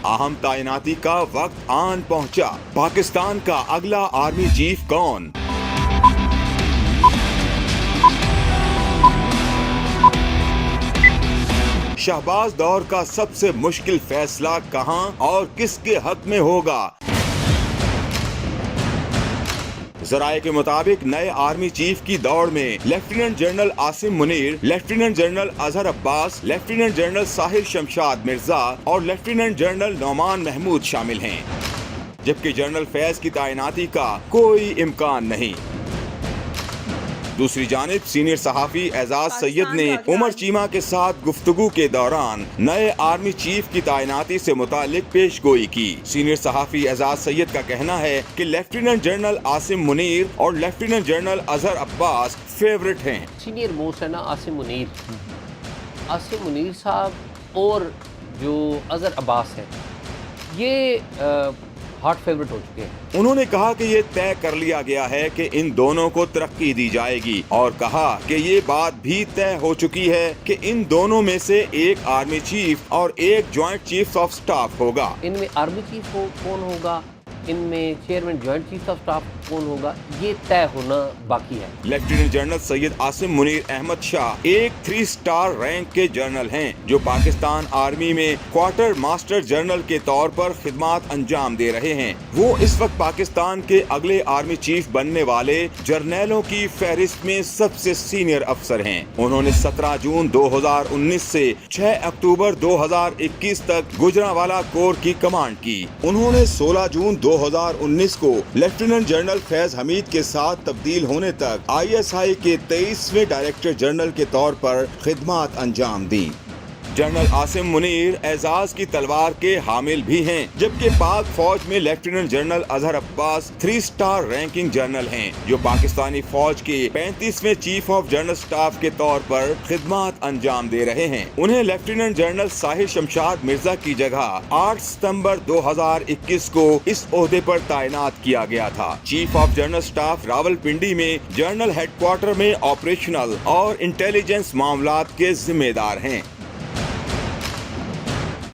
अहम तैनाती का वक्त आन पहुंचा। पाकिस्तान का अगला आर्मी चीफ कौन? शहबाज दौर का सबसे मुश्किल फैसला कहां और किसके हक में होगा? जराये के मुताबिक नए आर्मी चीफ की दौड़ में lieutenant general Asim Munir, lieutenant general Azhar Abbas, lieutenant general Sahir Shamshad Mirza और लेफ्टिनेंट जनरल नौमान महमूद शामिल हैं, जबकि जनरल फैज की तैनाती का कोई इम्कान नहीं। दूसरी जानिब सीनियर सहाफी एजाज सैयद ने उमर चीमा के साथ गुफ्तगू के दौरान नए आर्मी चीफ की तैनाती से मुतालिक पेशगोई की। सीनियर सहाफी एजाज सैयद का कहना है कि लेफ्टिनेंट जनरल आसिम मुनीर और lieutenant general Azhar Abbas favourite हैं। सीनियर मोस्ट है ना आसिम मुनीर साहब और जो अजहर अब्बास है, ये हॉट फेवरेट हो चुके हैं। उन्होंने कहा कि ये तय कर लिया गया है कि इन दोनों को तरक्की दी जाएगी और कहा कि ये बात भी तय हो चुकी है कि इन दोनों में से एक आर्मी चीफ और एक जॉइंट चीफ ऑफ स्टाफ होगा। इनमें आर्मी चीफ कौन होगा, इनमें chairman joint chief of staff कौन होगा, ये तय होना बाकी है। लेफ्टिनेंट जनरल सैयद आसिम मुनीर अहमद शाह एक 3 स्टार रैंक के जनरल हैं, जो पाकिस्तान आर्मी में क्वार्टर मास्टर जनरल के तौर पर खिदमत अंजाम दे रहे हैं। वो इस वक्त पाकिस्तान के अगले आर्मी चीफ बनने वाले जर्नैलों की फहरिस्त में सबसे सीनियर अफसर हैं। उन्होंने 17 जून 2019 से 6 अक्टूबर 2021 तक गुजरांवाला कोर की कमांड की। उन्होंने 16 जून 2019 को लेफ्टिनेंट जनरल फैज हमीद के साथ तब्दील होने तक ISI के 23वें डायरेक्टर जनरल के तौर पर खिदमत अंजाम दी। जनरल आसिम मुनीर एजाज की तलवार के हामिल भी हैं, जबकि पाक फौज में lieutenant general Azhar Abbas 3 star ranking general हैं, जो पाकिस्तानी फौज के 35वें चीफ ऑफ जनरल स्टाफ के तौर पर खिदमत अंजाम दे रहे हैं। उन्हें लेफ्टिनेंट जनरल साहिर शमशाद मिर्जा की जगह 8 सितंबर 2021 को इस ओहदे पर तैनात किया गया था। Chief of general staff Rawalpindi में जनरल हेडक्वार्टर में ऑपरेशनल और इंटेलिजेंस मामलात के जिम्मेदार हैं।